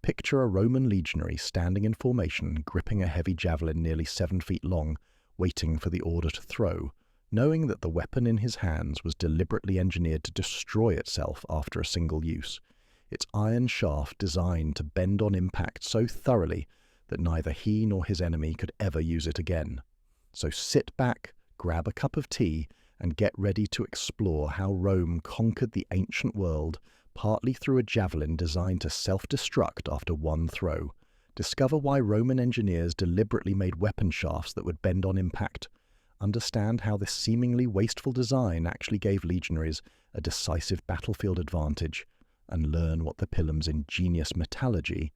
Picture a Roman legionary standing in formation, gripping a heavy javelin nearly 7 feet long, waiting for the order to throw, knowing that the weapon in his hands was deliberately engineered to destroy itself after a single use, its iron shaft designed to bend on impact so thoroughly that neither he nor his enemy could ever use it again. So sit back, grab a cup of tea, and get ready to explore how Rome conquered the ancient world, partly through a javelin designed to self-destruct after one throw. Discover why Roman engineers deliberately made weapon shafts that would bend on impact. Understand how this seemingly wasteful design actually gave legionaries a decisive battlefield advantage, and learn what the Pilum's ingenious metallurgy,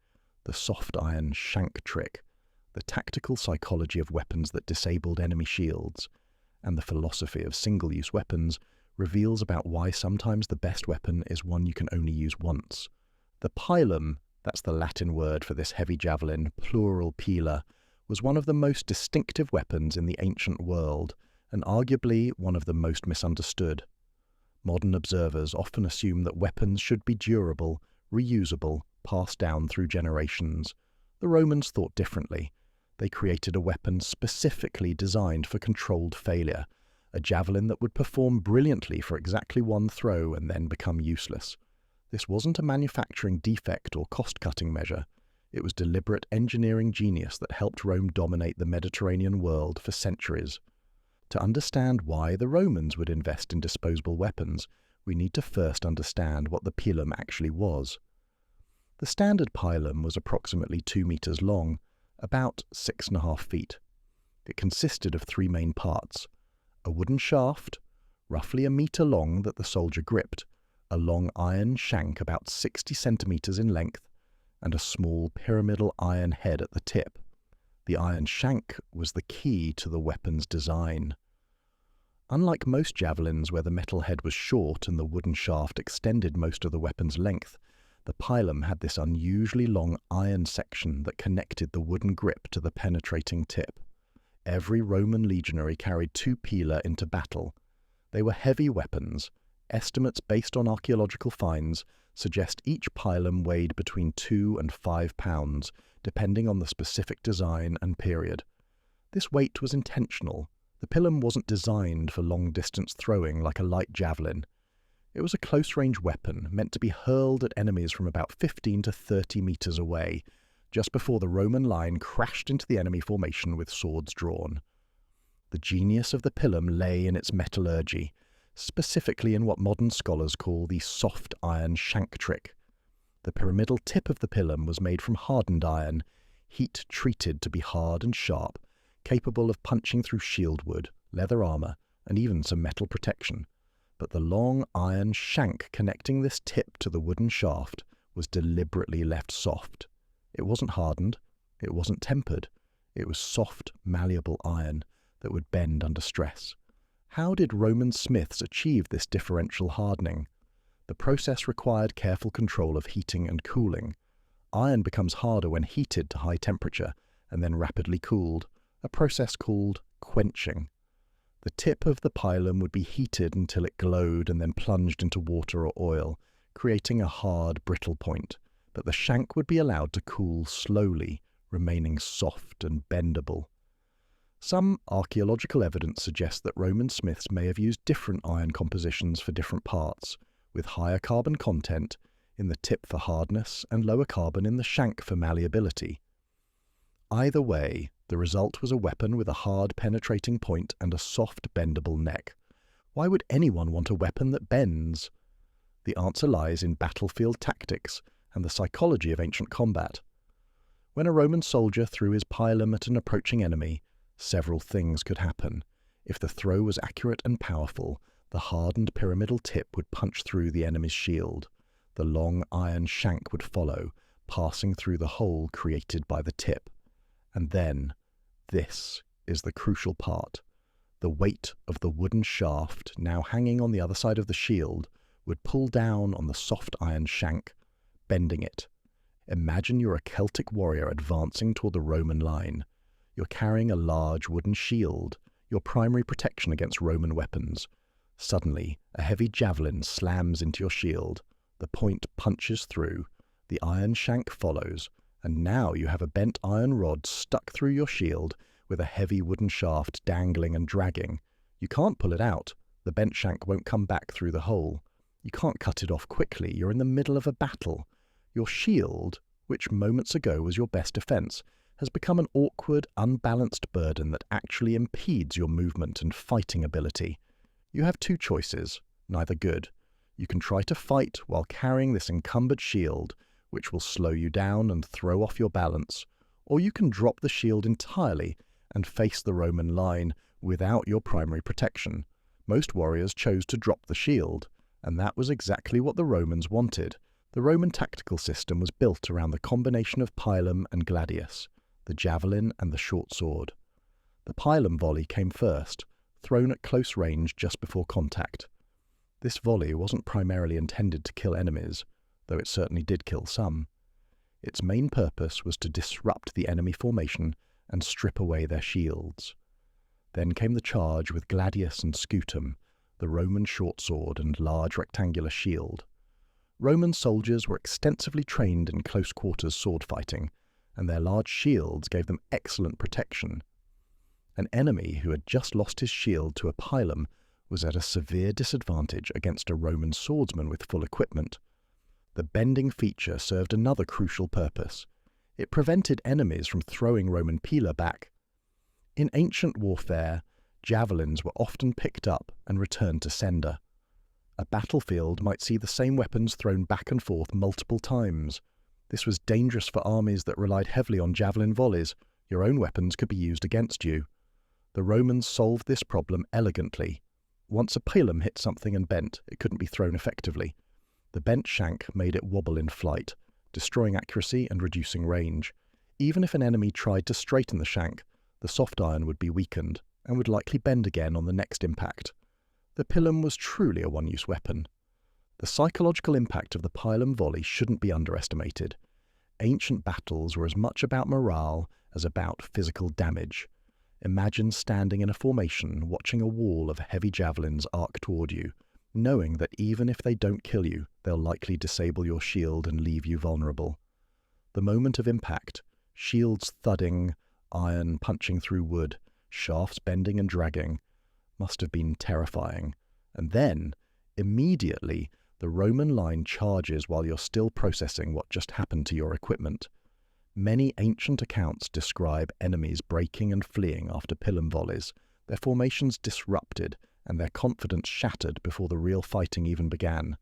the soft iron shank trick, the tactical psychology of weapons that disabled enemy shields, and the philosophy of single-use weapons reveals about why sometimes the best weapon is one you can only use once. The pilum, that's the Latin word for this heavy javelin, plural pila, was one of the most distinctive weapons in the ancient world, and arguably one of the most misunderstood. Modern observers often assume that weapons should be durable, reusable, passed down through generations. The Romans thought differently. They created a weapon specifically designed for controlled failure, a javelin that would perform brilliantly for exactly one throw and then become useless. This wasn't a manufacturing defect or cost-cutting measure. It was deliberate engineering genius that helped Rome dominate the Mediterranean world for centuries. To understand why the Romans would invest in disposable weapons, we need to first understand what the pilum actually was. The standard pilum was approximately 2 meters long, about 6.5 feet. It consisted of 3 main parts: a wooden shaft, roughly 1 meter long that the soldier gripped, a long iron shank about 60 centimeters in length, and a small pyramidal iron head at the tip. The iron shank was the key to the weapon's design. Unlike most javelins where the metal head was short and the wooden shaft extended most of the weapon's length, the pilum had this unusually long iron section that connected the wooden grip to the penetrating tip. Every Roman legionary carried 2 pila into battle. They were heavy weapons. Estimates based on archaeological finds suggest each pilum weighed between 2 and 5 pounds, depending on the specific design and period. This weight was intentional. The pilum wasn't designed for long-distance throwing like a light javelin. It was a close-range weapon meant to be hurled at enemies from about 15 to 30 meters away, just before the Roman line crashed into the enemy formation with swords drawn. The genius of the pilum lay in its metallurgy, specifically in what modern scholars call the soft iron shank trick. The pyramidal tip of the pilum was made from hardened iron, heat-treated to be hard and sharp, capable of punching through shield wood, leather armor, and even some metal protection. But the long iron shank connecting this tip to the wooden shaft was deliberately left soft. It wasn't hardened, it wasn't tempered, it was soft, malleable iron that would bend under stress. How did Roman smiths achieve this differential hardening? The process required careful control of heating and cooling. Iron becomes harder when heated to high temperature and then rapidly cooled, a process called quenching. The tip of the pilum would be heated until it glowed and then plunged into water or oil, creating a hard, brittle point, but the shank would be allowed to cool slowly, remaining soft and bendable. Some archaeological evidence suggests that Roman smiths may have used different iron compositions for different parts, with higher carbon content in the tip for hardness and lower carbon in the shank for malleability. Either way, the result was a weapon with a hard penetrating point and a soft bendable neck. Why would anyone want a weapon that bends? The answer lies in battlefield tactics and the psychology of ancient combat. When a Roman soldier threw his pilum at an approaching enemy, several things could happen. If the throw was accurate and powerful, the hardened pyramidal tip would punch through the enemy's shield. The long iron shank would follow, passing through the hole created by the tip. And then, this is the crucial part. The weight of the wooden shaft, now hanging on the other side of the shield, would pull down on the soft iron shank, bending it. Imagine you're a Celtic warrior advancing toward the Roman line. You're carrying a large wooden shield, your primary protection against Roman weapons. Suddenly, a heavy javelin slams into your shield. The point punches through. The iron shank follows, and now you have a bent iron rod stuck through your shield with a heavy wooden shaft dangling and dragging. You can't pull it out. The bent shank won't come back through the hole. You can't cut it off quickly. You're in the middle of a battle. Your shield, which moments ago was your best defence, has become an awkward, unbalanced burden that actually impedes your movement and fighting ability. You have two choices, neither good. You can try to fight while carrying this encumbered shield, which will slow you down and throw off your balance, or you can drop the shield entirely and face the Roman line without your primary protection. Most warriors chose to drop the shield, and that was exactly what the Romans wanted. The Roman tactical system was built around the combination of Pilum and Gladius, the javelin and the short sword. The Pilum volley came first, thrown at close range just before contact. This volley wasn't primarily intended to kill enemies, though it certainly did kill some. Its main purpose was to disrupt the enemy formation and strip away their shields. Then came the charge with Gladius and Scutum, the Roman short sword and large rectangular shield. Roman soldiers were extensively trained in close quarters sword fighting, and their large shields gave them excellent protection. An enemy who had just lost his shield to a pilum was at a severe disadvantage against a Roman swordsman with full equipment. The bending feature served another crucial purpose. It prevented enemies from throwing Roman pila back. In ancient warfare, javelins were often picked up and returned to sender. A battlefield might see the same weapons thrown back and forth multiple times. This was dangerous for armies that relied heavily on javelin volleys. Your own weapons could be used against you. The Romans solved this problem elegantly. Once a pilum hit something and bent, it couldn't be thrown effectively. The bent shank made it wobble in flight, destroying accuracy and reducing range. Even if an enemy tried to straighten the shank, the soft iron would be weakened and would likely bend again on the next impact. The pilum was truly a one-use weapon. The psychological impact of the pilum volley shouldn't be underestimated. Ancient battles were as much about morale as about physical damage. Imagine standing in a formation, watching a wall of heavy javelins arc toward you, knowing that even if they don't kill you, they'll likely disable your shield and leave you vulnerable. The moment of impact, shields thudding, iron punching through wood, shafts bending and dragging, must have been terrifying. And then, immediately, the Roman line charges while you're still processing what just happened to your equipment. Many ancient accounts describe enemies breaking and fleeing after pilum volleys, their formations disrupted and their confidence shattered before the real fighting even began.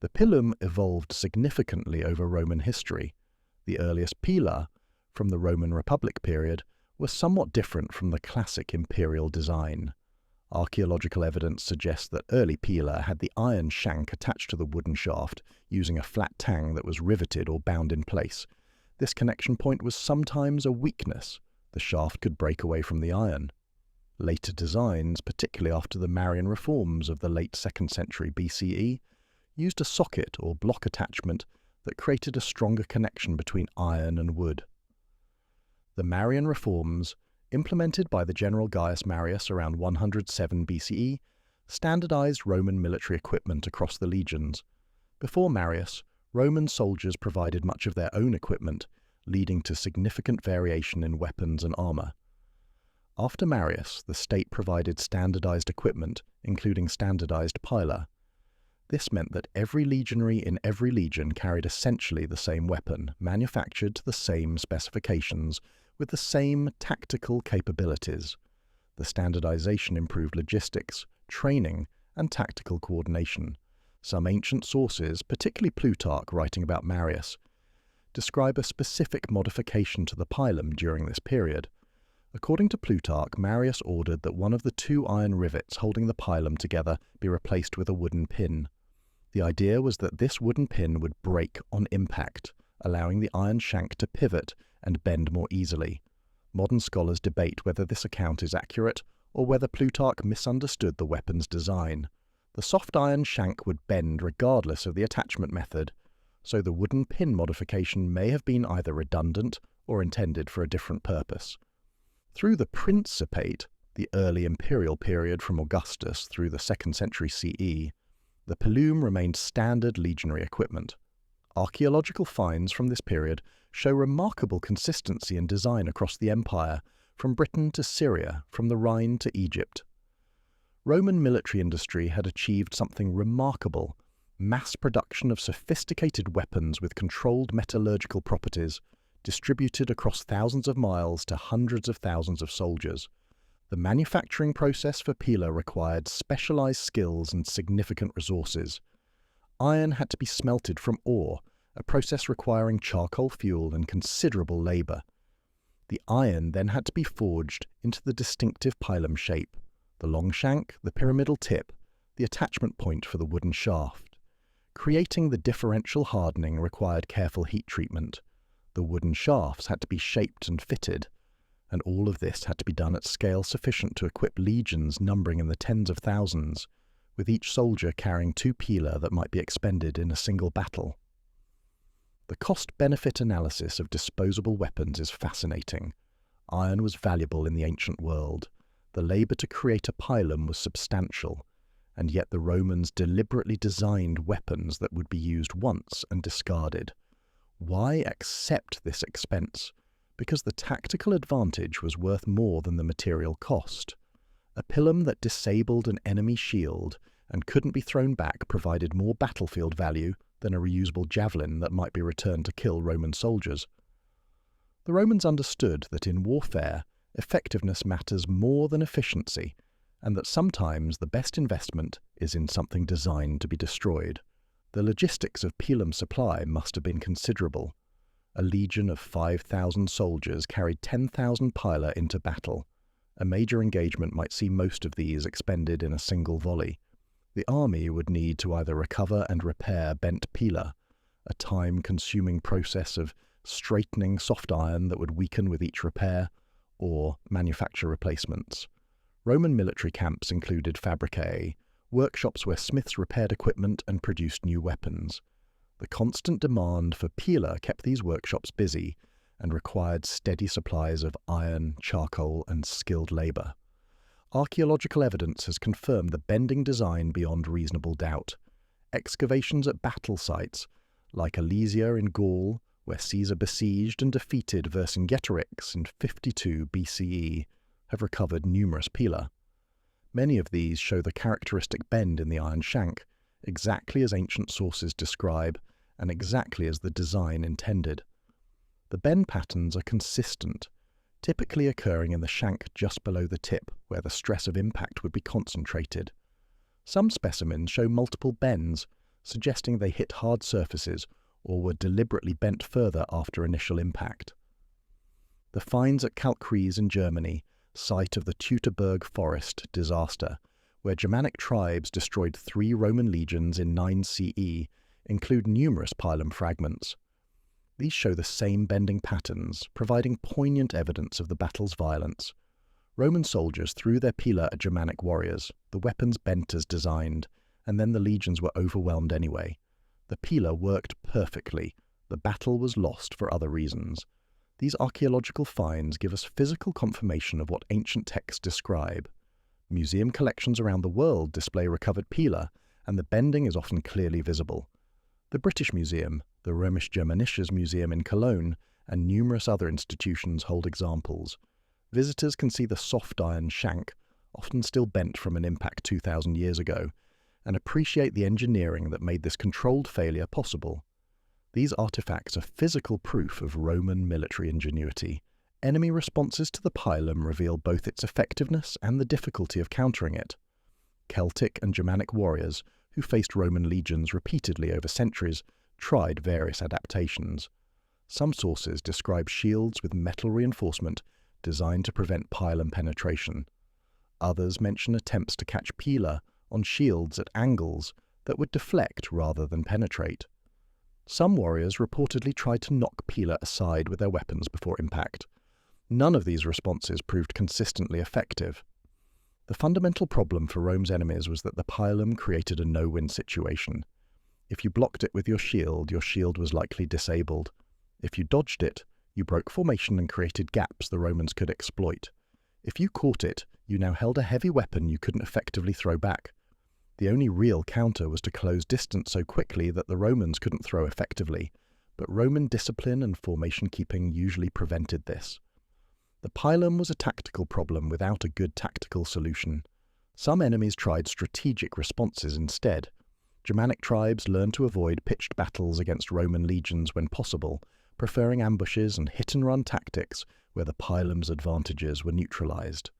The pilum evolved significantly over Roman history. The earliest pila, from the Roman Republic period, were somewhat different from the classic imperial design. Archaeological evidence suggests that early pila had the iron shank attached to the wooden shaft using a flat tang that was riveted or bound in place. This connection point was sometimes a weakness. The shaft could break away from the iron. Later designs, particularly after the Marian reforms of the late 2nd century BCE, used a socket or block attachment that created a stronger connection between iron and wood. The Marian reforms, implemented by the general Gaius Marius around 107 BCE, standardized Roman military equipment across the legions. Before Marius, Roman soldiers provided much of their own equipment, leading to significant variation in weapons and armor. After Marius, the state provided standardized equipment, including standardized pila. This meant that every legionary in every legion carried essentially the same weapon, manufactured to the same specifications, with the same tactical capabilities. The standardization improved logistics, training, and tactical coordination. Some ancient sources, particularly Plutarch writing about Marius, describe a specific modification to the pilum during this period. According to Plutarch, Marius ordered that one of the two iron rivets holding the pilum together be replaced with a wooden pin. The idea was that this wooden pin would break on impact, allowing the iron shank to pivot and bend more easily. Modern scholars debate whether this account is accurate or whether Plutarch misunderstood the weapon's design. The soft iron shank would bend regardless of the attachment method, so the wooden pin modification may have been either redundant or intended for a different purpose. Through the Principate, the early imperial period from Augustus through the 2nd century CE, the pilum remained standard legionary equipment. Archaeological finds from this period show remarkable consistency in design across the empire, from Britain to Syria, from the Rhine to Egypt. Roman military industry had achieved something remarkable: mass production of sophisticated weapons with controlled metallurgical properties, distributed across thousands of miles to hundreds of thousands of soldiers. The manufacturing process for pila required specialized skills and significant resources. Iron had to be smelted from ore, a process requiring charcoal fuel and considerable labor. The iron then had to be forged into the distinctive pilum shape: the long shank, the pyramidal tip, the attachment point for the wooden shaft. Creating the differential hardening required careful heat treatment. The wooden shafts had to be shaped and fitted, and all of this had to be done at scale sufficient to equip legions numbering in the tens of thousands, with each soldier carrying 2 pila that might be expended in a single battle. The cost-benefit analysis of disposable weapons is fascinating. Iron was valuable in the ancient world. The labor to create a pilum was substantial, and yet the Romans deliberately designed weapons that would be used once and discarded. Why accept this expense? Because the tactical advantage was worth more than the material cost. A pilum that disabled an enemy shield and couldn't be thrown back provided more battlefield value than a reusable javelin that might be returned to kill Roman soldiers. The Romans understood that in warfare, effectiveness matters more than efficiency, and that sometimes the best investment is in something designed to be destroyed. The logistics of pilum supply must have been considerable. A legion of 5,000 soldiers carried 10,000 pila into battle. A major engagement might see most of these expended in a single volley. The army would need to either recover and repair bent pila, a time-consuming process of straightening soft iron that would weaken with each repair, or manufacture replacements. Roman military camps included fabricae, workshops where smiths repaired equipment and produced new weapons. The constant demand for pila kept these workshops busy and required steady supplies of iron, charcoal, and skilled labor. Archaeological evidence has confirmed the bending design beyond reasonable doubt. Excavations at battle sites, like Alesia in Gaul, where Caesar besieged and defeated Vercingetorix in 52 BCE, have recovered numerous pila. Many of these show the characteristic bend in the iron shank, exactly as ancient sources describe, and exactly as the design intended. The bend patterns are consistent, typically occurring in the shank just below the tip, where the stress of impact would be concentrated. Some specimens show multiple bends, suggesting they hit hard surfaces or were deliberately bent further after initial impact. The finds at Kalkries in Germany, site of the Teutoburg forest disaster, where Germanic tribes destroyed 3 Roman legions in 9 CE, include numerous pilum fragments. These show the same bending patterns, providing poignant evidence of the battle's violence. Roman soldiers threw their pila at Germanic warriors, the weapons bent as designed, and then the legions were overwhelmed anyway. The pila worked perfectly. The battle was lost for other reasons. These archaeological finds give us physical confirmation of what ancient texts describe. Museum collections around the world display recovered pila, and the bending is often clearly visible. The British Museum, the Römisch-Germanisches Museum in Cologne, and numerous other institutions hold examples. Visitors can see the soft iron shank, often still bent from an impact 2,000 years ago, and appreciate the engineering that made this controlled failure possible. These artifacts are physical proof of Roman military ingenuity. Enemy responses to the pilum reveal both its effectiveness and the difficulty of countering it. Celtic and Germanic warriors, who faced Roman legions repeatedly over centuries, tried various adaptations. Some sources describe shields with metal reinforcement designed to prevent pilum penetration. Others mention attempts to catch pila on shields at angles that would deflect rather than penetrate. Some warriors reportedly tried to knock pila aside with their weapons before impact. None of these responses proved consistently effective. The fundamental problem for Rome's enemies was that the pilum created a no-win situation. If you blocked it with your shield was likely disabled. If you dodged it, you broke formation and created gaps the Romans could exploit. If you caught it, you now held a heavy weapon you couldn't effectively throw back. The only real counter was to close distance so quickly that the Romans couldn't throw effectively, but Roman discipline and formation keeping usually prevented this. The pilum was a tactical problem without a good tactical solution. Some enemies tried strategic responses instead. Germanic tribes learned to avoid pitched battles against Roman legions when possible, preferring ambushes and hit-and-run tactics where the pilum's advantages were neutralized.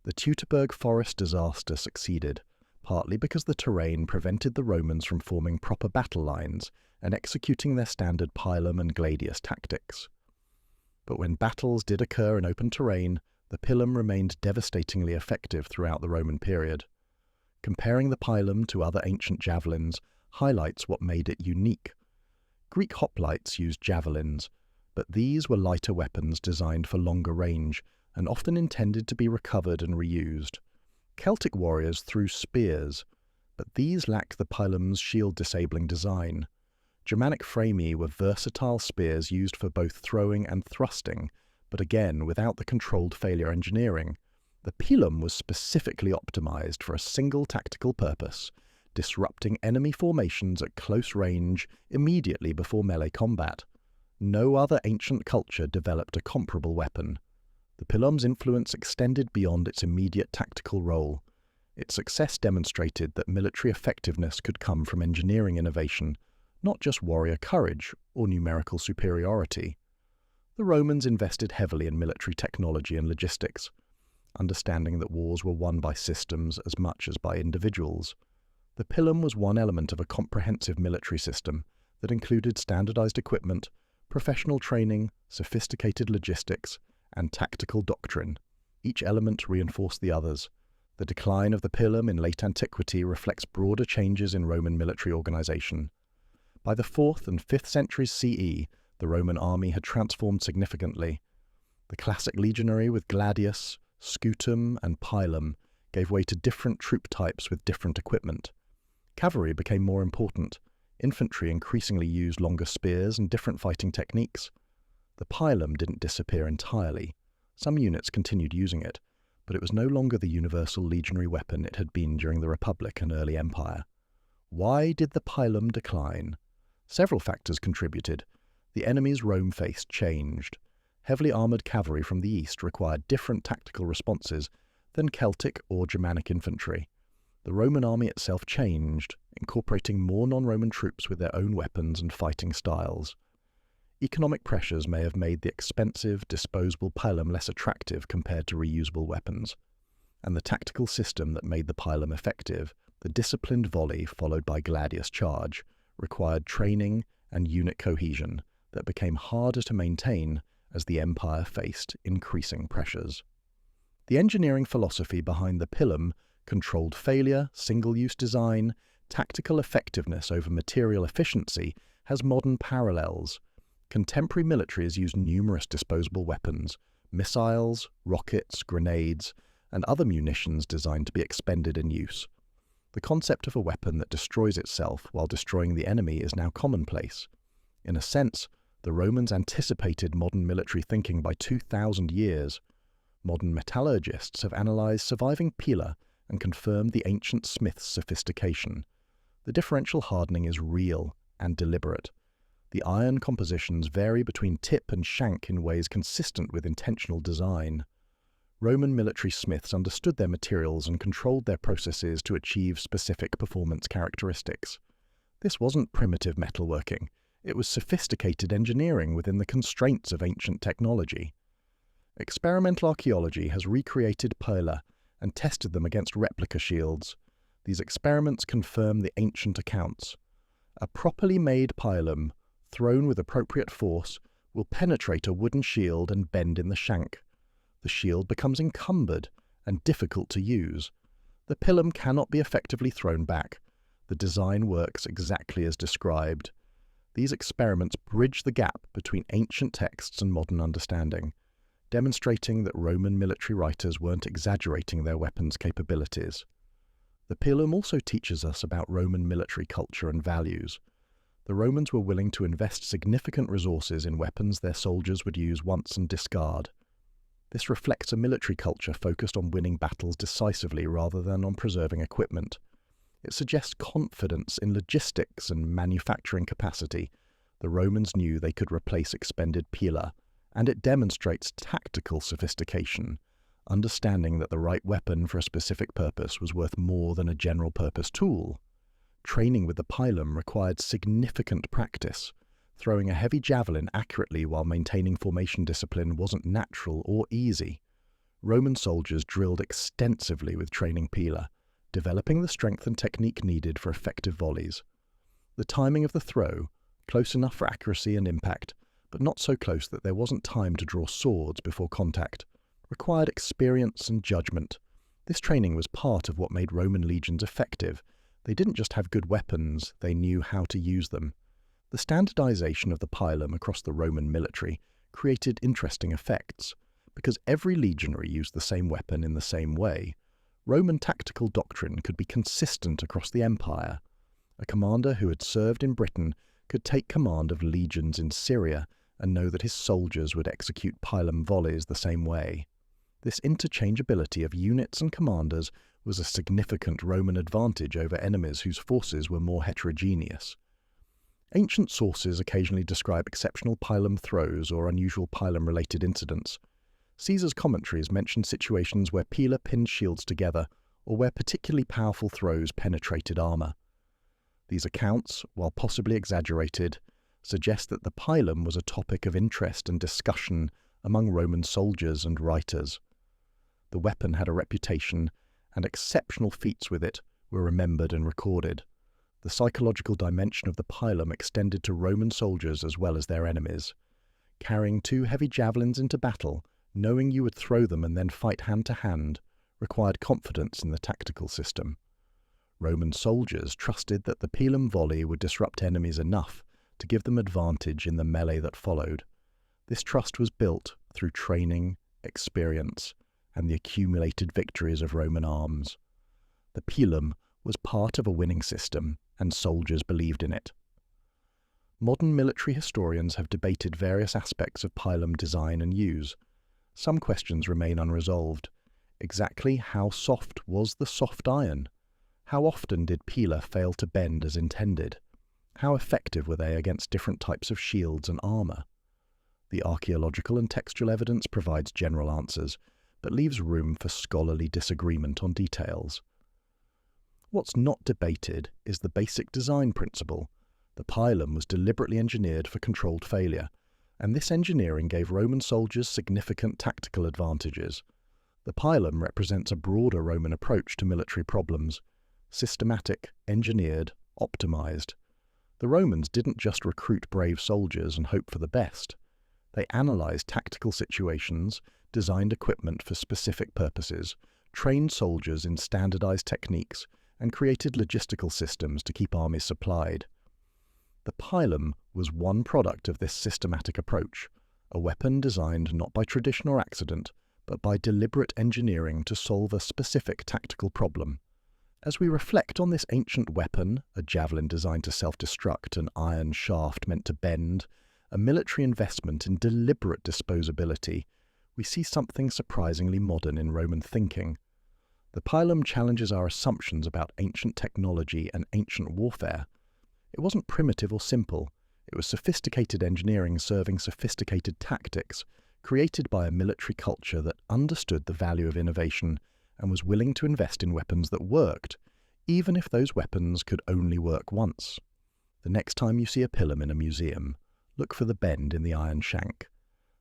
The Teutoburg forest disaster succeeded, partly because the terrain prevented the Romans from forming proper battle lines and executing their standard pilum and gladius tactics. But when battles did occur in open terrain, the pilum remained devastatingly effective throughout the Roman period. Comparing the pilum to other ancient javelins highlights what made it unique. Greek hoplites used javelins, but these were lighter weapons designed for longer range and often intended to be recovered and reused. Celtic warriors threw spears, but these lacked the pilum's shield-disabling design. Germanic framei were versatile spears used for both throwing and thrusting, but again without the controlled failure engineering. The pilum was specifically optimized for a single tactical purpose, disrupting enemy formations at close range immediately before melee combat. No other ancient culture developed a comparable weapon. The pilum's influence extended beyond its immediate tactical role. Its success demonstrated that military effectiveness could come from engineering innovation, not just warrior courage or numerical superiority. The Romans invested heavily in military technology and logistics, understanding that wars were won by systems as much as by individuals. The pilum was one element of a comprehensive military system that included standardized equipment, professional training, sophisticated logistics, and tactical doctrine. Each element reinforced the others. The decline of the pilum in late antiquity reflects broader changes in Roman military organization. By the 4th and 5th centuries CE, the Roman army had transformed significantly. The classic legionary with gladius, scutum, and pilum gave way to different troop types with different equipment. Cavalry became more important. Infantry increasingly used longer spears and different fighting techniques. The pilum didn't disappear entirely. Some units continued using it, but it was no longer the universal legionary weapon it had been during the Republic and early Empire. Why did the pilum decline? Several factors contributed. The enemy's roam face changed. Heavily armoured cavalry from the east required different tactical responses than Celtic or Germanic infantry. The Roman army itself changed, incorporating more non-Roman troops with their own weapons and fighting styles. Economic pressures may have made the expensive, disposable pilum less attractive compared to reusable weapons. And the tactical system that made the pilum effective, the disciplined volley followed by gladius charge, required training and unit cohesion that became harder to maintain as the empire faced increasing pressures. The engineering philosophy behind the pilum controlled failure, single-use design, tactical effectiveness over material efficiency has modern parallels. Contemporary militaries use numerous disposable weapons, missiles, rockets, grenades, and other munitions designed to be expended in use. The concept of a weapon that destroys itself while destroying the enemy is now commonplace. In a sense, the Romans anticipated modern military thinking by 2,000 years. Modern metallurgists have analyzed surviving pila and confirmed the ancient smith's sophistication. The differential hardening is real and deliberate. The iron compositions vary between tip and shank in ways consistent with intentional design. Roman military smiths understood their materials and controlled their processes to achieve specific performance characteristics. This wasn't primitive metalworking. It was sophisticated engineering within the constraints of ancient technology. Experimental archaeology has recreated pila and tested them against replica shields. These experiments confirm the ancient accounts. A properly made pilum, thrown with appropriate force, will penetrate a wooden shield and bend in the shank. The shield becomes encumbered and difficult to use. The pilum cannot be effectively thrown back. The design works exactly as described. These experiments bridge the gap between ancient texts and modern understanding, demonstrating that Roman military writers weren't exaggerating their weapons' capabilities. The pilum also teaches us about Roman military culture and values. The Romans were willing to invest significant resources in weapons their soldiers would use once and discard. This reflects a military culture focused on winning battles decisively rather than on preserving equipment. It suggests confidence in logistics and manufacturing capacity. The Romans knew they could replace expended pila, and it demonstrates tactical sophistication, understanding that the right weapon for a specific purpose was worth more than a general-purpose tool. Training with the pilum required significant practice. Throwing a heavy javelin accurately while maintaining formation discipline wasn't natural or easy. Roman soldiers drilled extensively with training pila, developing the strength and technique needed for effective volleys. The timing of the throw, close enough for accuracy and impact, but not so close that there wasn't time to draw swords before contact, required experience and judgment. This training was part of what made Roman legions effective. They didn't just have good weapons, they knew how to use them. The standardisation of the pilum across the Roman military created interesting effects. Because every legionary used the same weapon in the same way, Roman tactical doctrine could be consistent across the empire. A commander who had served in Britain could take command of legions in Syria and know that his soldiers would execute pilum volleys the same way. This interchangeability of units and commanders was a significant Roman advantage over enemies whose forces were more heterogeneous. Ancient sources occasionally describe exceptional pilum throws or unusual pilum-related incidents. Caesar's commentaries mention situations where pila pinned shields together or where particularly powerful throws penetrated armour. These accounts, while possibly exaggerated, suggest that the pilum was a topic of interest and discussion among Roman soldiers and writers. The weapon had a reputation, and exceptional feats with it were remembered and recorded. The psychological dimension of the pilum extended to Roman soldiers as well as their enemies. Carrying 2 heavy javelins into battle, knowing you would throw them and then fight hand-to-hand, required confidence in the tactical system. Roman soldiers trusted that the pilum volley would disrupt enemies enough to give them advantage in the melee that followed. This trust was built through training, experience, and the accumulated victories of Roman arms. The pilum was part of a winning system, and soldiers believed in it. Modern military historians have debated various aspects of pilum design and use. Some questions remain unresolved. Exactly how soft was the soft iron? How often did pila fail to bend as intended? How effective were they against different types of shields and armour? The archaeological and textual evidence provides general answers, but leaves room for scholarly disagreement on details. What's not debated is the basic design principle. The pilum was deliberately engineered for controlled failure, and this engineering gave Roman soldiers significant tactical advantages. The pilum represents a broader Roman approach to military problems: systematic, engineered, optimized. The Romans didn't just recruit brave soldiers and hope for the best. They analyzed tactical situations, designed equipment for specific purposes, trained soldiers in standardized techniques, and created logistical systems to keep armies supplied. The pilum was one product of this systematic approach, a weapon designed not by tradition or accident, but by deliberate engineering to solve a specific tactical problem. As we reflect on this ancient weapon, a javelin designed to self-destruct, an iron shaft meant to bend, a military investment in deliberate disposability, we see something surprisingly modern in Roman thinking. The pilum challenges our assumptions about ancient technology and ancient warfare. It wasn't primitive or simple. It was sophisticated engineering serving sophisticated tactics, created by a military culture that understood the value of innovation and was willing to invest in weapons that worked, even if those weapons could only work once. The next time you see a pilum in a museum, look for the bend in the iron shank.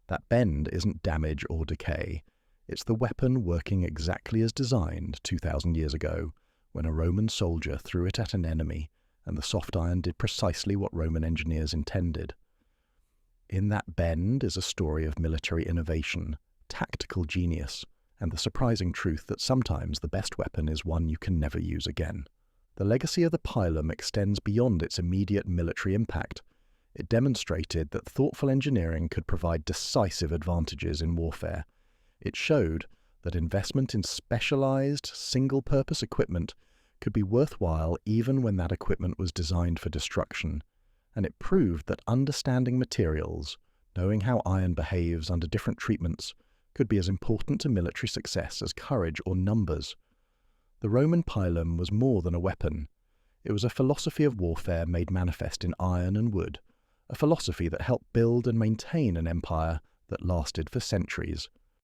That bend isn't damage or decay. It's the weapon working exactly as designed 2,000 years ago, when a Roman soldier threw it at an enemy, and the soft iron did precisely what Roman engineers intended. In that bend is a story of military innovation, tactical genius, and the surprising truth that sometimes the best weapon is one you can never use again. The legacy of the pilum extends beyond its immediate military impact. It demonstrated that thoughtful engineering could provide decisive advantages in warfare. It showed that investment in specialized, single-purpose equipment could be worthwhile even when that equipment was designed for destruction. And it proved that understanding materials, knowing how iron behaves under different treatments, could be as important to military success as courage or numbers. The Roman pilum was more than a weapon. It was a philosophy of warfare made manifest in iron and wood, a philosophy that helped build and maintain an empire that lasted for centuries.